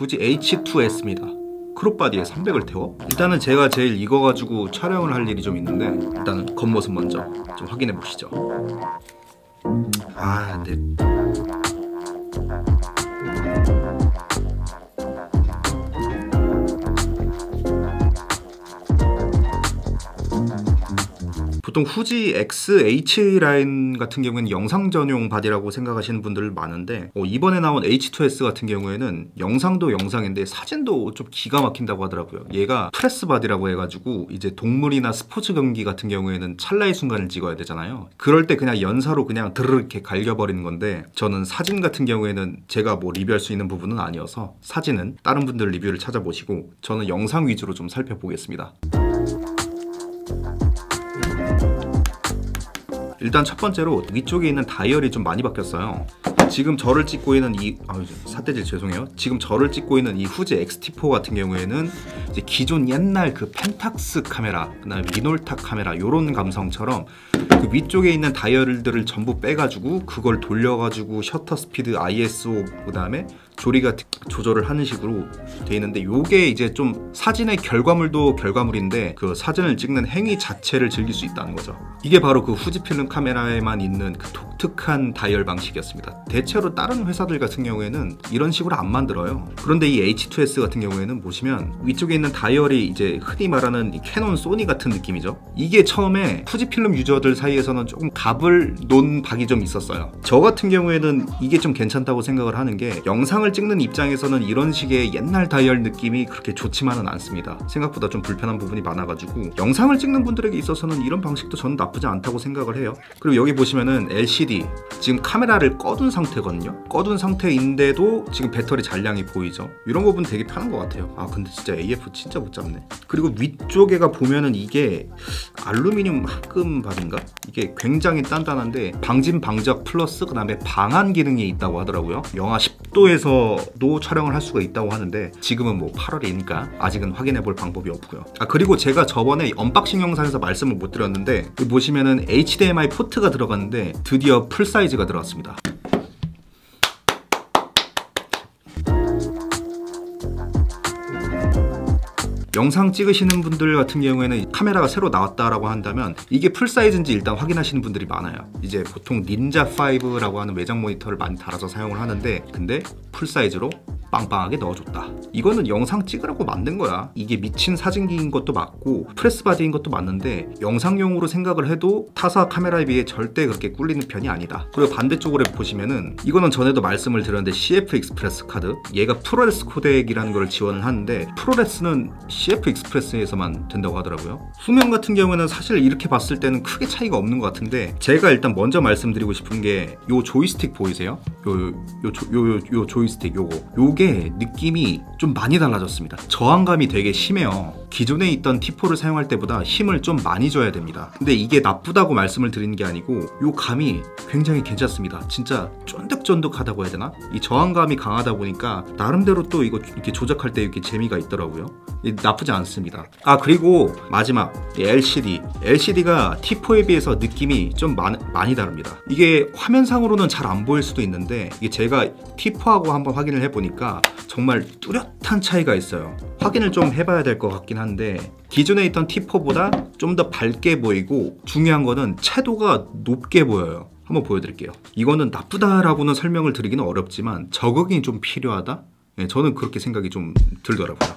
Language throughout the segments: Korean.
후지 H2S입니다. 크롭바디에 300을 태워? 일단은 제가 제일 이거 가지고 촬영을 할 일이 좀 있는데 일단은 겉모습 먼저 좀 확인해 보시죠. 네. 보통 후지 XH 라인 같은 경우에는 영상 전용 바디라고 생각하시는 분들 많은데 이번에 나온 H2S 같은 경우에는 영상도 영상인데 사진도 좀 기가 막힌다고 하더라고요. 얘가 프레스 바디라고 해가지고 이제 동물이나 스포츠 경기 같은 경우에는 찰나의 순간을 찍어야 되잖아요. 그럴 때 그냥 연사로 그냥 드르르 이렇게 갈겨버리는 건데 저는 사진 같은 경우에는 제가 뭐 리뷰할 수 있는 부분은 아니어서 사진은 다른 분들 리뷰를 찾아보시고 저는 영상 위주로 좀 살펴보겠습니다. 일단 첫 번째로 위쪽에 있는 다이얼이 좀 많이 바뀌었어요. 지금 저를 찍고 있는 삿대질 죄송해요. 지금 저를 찍고 있는 이 후지 XT4 같은 경우에는 이제 기존 옛날 그 펜탁스 카메라, 그다음에 미놀탁 카메라 요런 감성처럼 그 위쪽에 있는 다이얼들을 전부 빼가지고 그걸 돌려가지고 셔터 스피드, ISO, 그다음에 조리가 조절을 하는 식으로 돼 있는데 요게 이제 좀 사진의 결과물도 결과물인데 그 사진을 찍는 행위 자체를 즐길 수 있다는 거죠. 이게 바로 그 후지필름 카메라에만 있는 그 독특한 다이얼 방식이었습니다. 대체로 다른 회사들 같은 경우에는 이런 식으로 안 만들어요. 그런데 이 H2S 같은 경우에는 보시면 위쪽에 있는 다이얼이 이제 흔히 말하는 이 캐논, 소니 같은 느낌이죠. 이게 처음에 후지필름 유저들 사이에서는 조금 갑을 논 박이 좀 있었어요. 저 같은 경우에는 이게 좀 괜찮다고 생각을 하는 게 영상을 찍는 입장에서는 이런 식의 옛날 다이얼 느낌이 그렇게 좋지만은 않습니다. 생각보다 좀 불편한 부분이 많아가지고 영상을 찍는 분들에게 있어서는 이런 방식도 저는 나쁘지 않다고 생각을 해요. 그리고 여기 보시면은 LCD 지금 카메라를 꺼둔 상태거든요. 꺼둔 상태인데도 지금 배터리 잔량이 보이죠. 이런 부분 되게 편한 것 같아요. 근데 진짜 AF 진짜 못 잡네. 그리고 위쪽에가 보면은 이게 알루미늄 합금박인가? 이게 굉장히 단단한데 방진 방적 플러스 그 다음에 방한 기능이 있다고 하더라고요. 영하 10도에서도 촬영을 할 수가 있다고 하는데 지금은 뭐 8월이니까 아직은 확인해 볼 방법이 없고요. 그리고 제가 저번에 언박싱 영상에서 말씀을 못 드렸는데 여기 보시면은 HDMI 포트가 들어갔는데 드디어 풀 사이즈가 들어갔습니다. 영상 찍으시는 분들 같은 경우에는 카메라가 새로 나왔다라고 한다면 이게 풀사이즈인지 일단 확인하시는 분들이 많아요. 이제 보통 닌자5라고 하는 외장 모니터를 많이 달아서 사용을 하는데 근데 풀사이즈로 빵빵하게 넣어줬다. 이거는 영상 찍으라고 만든 거야. 이게 미친 사진기인 것도 맞고 프레스 바디인 것도 맞는데 영상용으로 생각을 해도 타사 카메라에 비해 절대 그렇게 꿀리는 편이 아니다. 그리고 반대쪽으로 보시면은 이거는 전에도 말씀을 드렸는데 CF 익스프레스 카드, 얘가 프로레스 코덱이라는 걸 지원을 하는데 프로레스는 CF 익스프레스에서만 된다고 하더라고요. 수명 같은 경우는 사실 이렇게 봤을 때는 크게 차이가 없는 것 같은데 제가 일단 먼저 말씀드리고 싶은 게 요 조이스틱 보이세요? 요 조이스틱 요게 느낌이 좀 많이 달라졌습니다. 저항감이 되게 심해요. 기존에 있던 T4를 사용할 때보다 힘을 좀 많이 줘야 됩니다. 근데 이게 나쁘다고 말씀을 드리는 게 아니고 요 감이 굉장히 괜찮습니다. 진짜 쫀득쫀득하다고 해야 되나? 이 저항감이 강하다 보니까 나름대로 또 이거 이렇게 조작할 때 이렇게 재미가 있더라고요. 나쁘지 않습니다. 그리고 마지막 LCD가 T4에 비해서 느낌이 좀 많이 다릅니다. 이게 화면상으로는 잘 안 보일 수도 있는데 이게 제가 T4하고 한번 확인을 해보니까 정말 뚜렷한 차이가 있어요. 확인을 좀 해봐야 될 것 같긴 한데 기존에 있던 T4보다 좀 더 밝게 보이고 중요한 거는 채도가 높게 보여요. 한번 보여드릴게요. 이거는 나쁘다라고는 설명을 드리기는 어렵지만 적응이 좀 필요하다? 저는 그렇게 생각이 좀 들더라고요.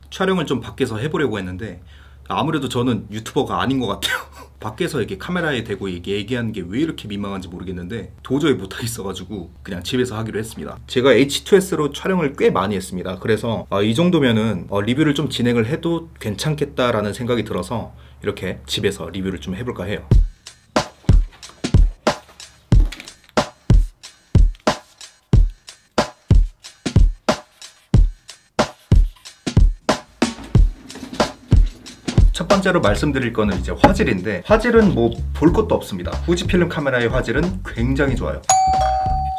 촬영을 좀 밖에서 해보려고 했는데 아무래도 저는 유튜버가 아닌 것 같아요. 밖에서 이렇게 카메라에 대고 얘기하는 게 왜 이렇게 민망한지 모르겠는데 도저히 못하겠어가지고 그냥 집에서 하기로 했습니다. 제가 H2S로 촬영을 꽤 많이 했습니다. 그래서 이 정도면은 리뷰를 좀 진행을 해도 괜찮겠다라는 생각이 들어서 이렇게 집에서 리뷰를 좀 해볼까 해요. 첫 번째로 말씀드릴 거는 이제 화질인데 화질은 뭐 볼 것도 없습니다. 후지필름 카메라의 화질은 굉장히 좋아요.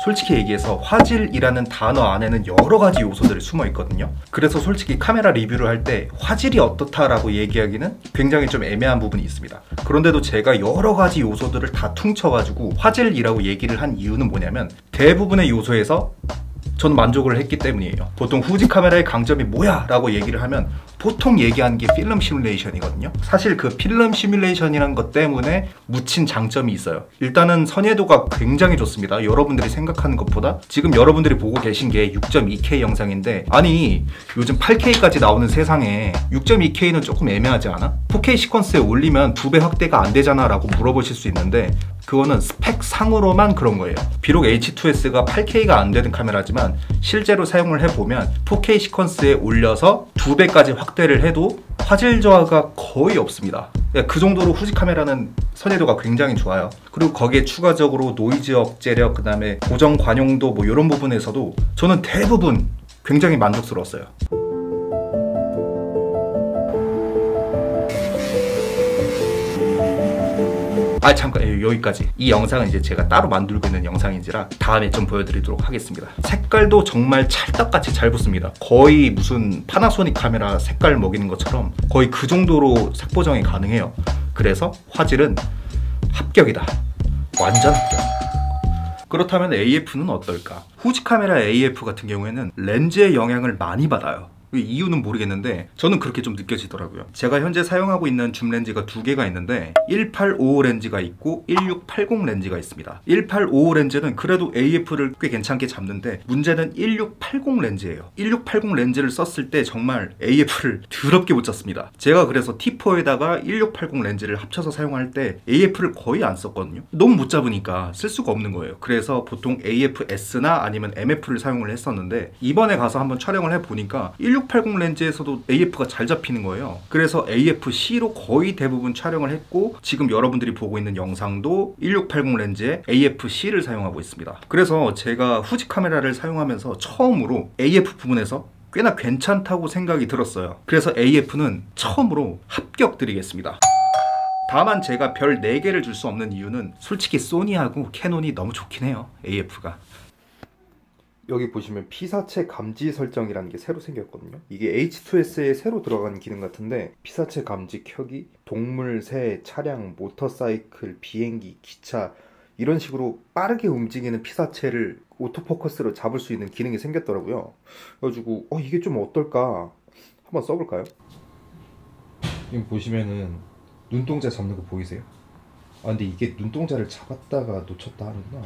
솔직히 얘기해서 화질이라는 단어 안에는 여러 가지 요소들이 숨어 있거든요. 그래서 솔직히 카메라 리뷰를 할 때 화질이 어떻다라고 얘기하기는 굉장히 좀 애매한 부분이 있습니다. 그런데도 제가 여러 가지 요소들을 다 퉁쳐가지고 화질이라고 얘기를 한 이유는 뭐냐면 대부분의 요소에서 저는 만족을 했기 때문이에요. 보통 후지 카메라의 강점이 뭐야? 라고 얘기를 하면 보통 얘기하는 게 필름 시뮬레이션이거든요. 사실 그 필름 시뮬레이션이라는 것 때문에 묻힌 장점이 있어요. 일단은 선예도가 굉장히 좋습니다. 여러분들이 생각하는 것보다. 지금 여러분들이 보고 계신 게 6.2K 영상인데, 아니 요즘 8K까지 나오는 세상에 6.2K는 조금 애매하지 않아? 4K 시퀀스에 올리면 2배 확대가 안 되잖아 라고 물어보실 수 있는데, 그거는 스펙 상으로만 그런 거예요. 비록 H2S가 8K가 안 되는 카메라지만 실제로 사용을 해보면 4K 시퀀스에 올려서 2배까지 확대를 해도 화질 저하가 거의 없습니다. 그 정도로 후지 카메라는 선예도가 굉장히 좋아요. 그리고 거기에 추가적으로 노이즈 억제력, 그 다음에 고정 관용도 뭐 이런 부분에서도 저는 대부분 굉장히 만족스러웠어요. 잠깐 여기까지. 이 영상은 이제 제가 따로 만들고 있는 영상인지라 다음에 좀 보여드리도록 하겠습니다. 색깔도 정말 찰떡같이 잘 붙습니다. 거의 무슨 파나소닉 카메라 색깔 먹이는 것처럼 거의 그 정도로 색 보정이 가능해요. 그래서 화질은 합격이다. 완전 합격. 그렇다면 AF는 어떨까? 후지 카메라 AF 같은 경우에는 렌즈의 영향을 많이 받아요. 이유는 모르겠는데 저는 그렇게 좀 느껴지더라고요. 제가 현재 사용하고 있는 줌 렌즈가 두 개가 있는데 1855 렌즈가 있고 1680 렌즈가 있습니다. 1855 렌즈는 그래도 AF를 꽤 괜찮게 잡는데 문제는 1680 렌즈예요. 1680 렌즈를 썼을 때 정말 AF를 더럽게 못 잡습니다. 제가 그래서 T4에다가 1680 렌즈를 합쳐서 사용할 때 AF를 거의 안 썼거든요. 너무 못 잡으니까 쓸 수가 없는 거예요. 그래서 보통 AF-S나 아니면 MF를 사용을 했었는데 이번에 가서 한번 촬영을 해보니까 1680 렌즈에서도 AF가 잘 잡히는 거예요. 그래서 AF-C로 거의 대부분 촬영을 했고 지금 여러분들이 보고 있는 영상도 1680 렌즈에 AF-C를 사용하고 있습니다. 그래서 제가 후지 카메라를 사용하면서 처음으로 AF 부분에서 꽤나 괜찮다고 생각이 들었어요. 그래서 AF는 처음으로 합격 드리겠습니다. 다만 제가 별 4개를 줄 수 없는 이유는 솔직히 소니하고 캐논이 너무 좋긴 해요. AF가. 여기 보시면 피사체 감지 설정이라는 게 새로 생겼거든요. 이게 H2S에 새로 들어간 기능 같은데 피사체 감지 켜기, 동물, 새, 차량, 모터사이클, 비행기, 기차 이런 식으로 빠르게 움직이는 피사체를 오토포커스로 잡을 수 있는 기능이 생겼더라고요. 그래가지고 이게 좀 어떨까 한번 써볼까요? 지금 보시면은 눈동자 잡는 거 보이세요? 근데 이게 눈동자를 잡았다가 놓쳤다 하는구나.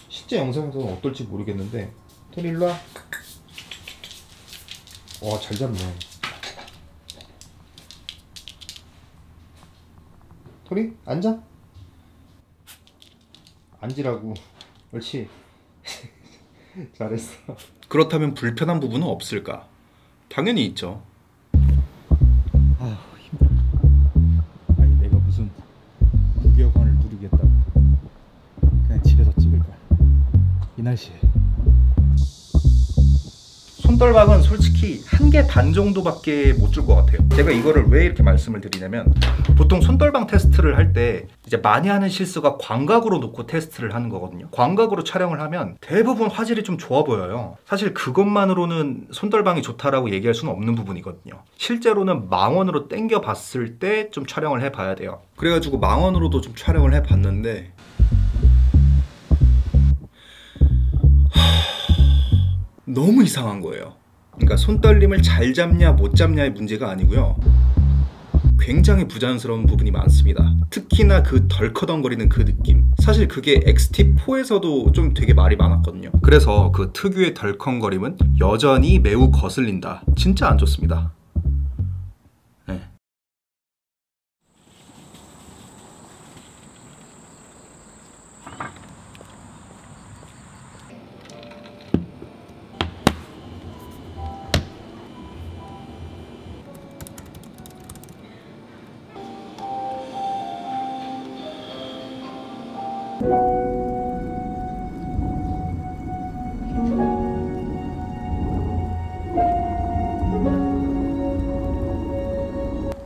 실제 영상에서는 어떨지 모르겠는데 토니 일로와. 잘 잡네. 토니 앉아. 앉으라고. 옳지. 잘했어. 그렇다면 불편한 부분은 없을까? 당연히 있죠. 힘들어. 아니 내가 무슨 무기여관을 누리겠다고. 그냥 집에서 찍을 거야. 이 날씨에. 손떨방은 솔직히 1개 반 정도밖에 못 줄 것 같아요. 제가 이거를 왜 이렇게 말씀을 드리냐면 보통 손떨방 테스트를 할 때 이제 많이 하는 실수가 광각으로 놓고 테스트를 하는 거거든요. 광각으로 촬영을 하면 대부분 화질이 좀 좋아 보여요. 사실 그것만으로는 손떨방이 좋다라고 얘기할 수는 없는 부분이거든요. 실제로는 망원으로 당겨 봤을 때 좀 촬영을 해봐야 돼요. 그래가지고 망원으로도 좀 촬영을 해봤는데 너무 이상한 거예요. 그러니까 손떨림을 잘 잡냐 못 잡냐의 문제가 아니고요. 굉장히 부자연스러운 부분이 많습니다. 특히나 그 덜커덩거리는 그 느낌. 사실 그게 XT4에서도 좀 되게 말이 많았거든요. 그래서 그 특유의 덜컹거림은 여전히 매우 거슬린다. 진짜 안 좋습니다. 네.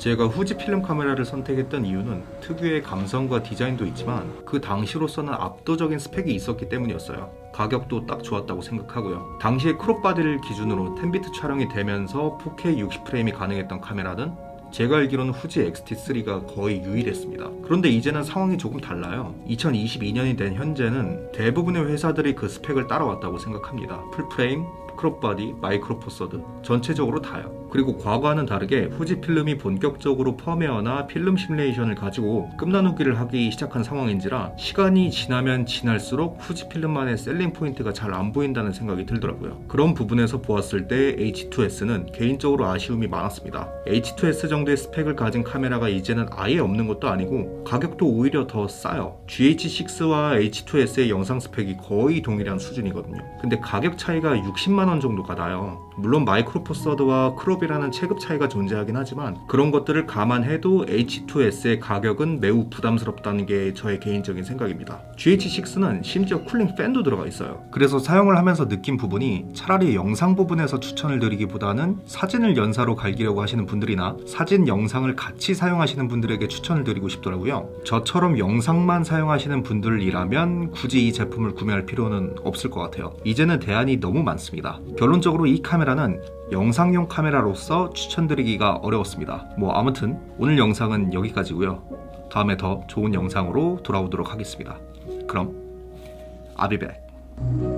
제가 후지 필름 카메라를 선택했던 이유는 특유의 감성과 디자인도 있지만 그 당시로서는 압도적인 스펙이 있었기 때문이었어요. 가격도 딱 좋았다고 생각하고요. 당시에 크롭바디를 기준으로 10비트 촬영이 되면서 4K 60프레임이 가능했던 카메라는 제가 알기로는 후지 XT3가 거의 유일했습니다. 그런데 이제는 상황이 조금 달라요. 2022년이 된 현재는 대부분의 회사들이 그 스펙을 따라왔다고 생각합니다. 풀프레임, 크롭바디, 마이크로 포서드 전체적으로 다요. 그리고 과거와는 다르게 후지 필름이 본격적으로 펌웨어나 필름 시뮬레이션을 가지고 끝나누기를 하기 시작한 상황인지라 시간이 지나면 지날수록 후지 필름만의 셀링 포인트가 잘 안 보인다는 생각이 들더라고요. 그런 부분에서 보았을 때 H2S는 개인적으로 아쉬움이 많았습니다. H2S 정도의 스펙을 가진 카메라가 이제는 아예 없는 것도 아니고 가격도 오히려 더 싸요. GH6와 H2S의 영상 스펙이 거의 동일한 수준이거든요. 근데 가격 차이가 60만원 정도가 나요. 물론 마이크로 포서드와 크롭이라는 체급 차이가 존재하긴 하지만 그런 것들을 감안해도 H2S의 가격은 매우 부담스럽다는 게 저의 개인적인 생각입니다. GH6는 심지어 쿨링 팬도 들어가 있어요. 그래서 사용을 하면서 느낀 부분이 차라리 영상 부분에서 추천을 드리기보다는 사진을 연사로 갈기려고 하시는 분들이나 사진 영상을 같이 사용하시는 분들에게 추천을 드리고 싶더라고요. 저처럼 영상만 사용하시는 분들이라면 굳이 이 제품을 구매할 필요는 없을 것 같아요. 이제는 대안이 너무 많습니다. 결론적으로 이 카메라는 영상용 카메라로서 추천드리기가 어려웠습니다. 아무튼 오늘 영상은 여기까지고요. 다음에 더 좋은 영상으로 돌아오도록 하겠습니다. 그럼 I'll be back.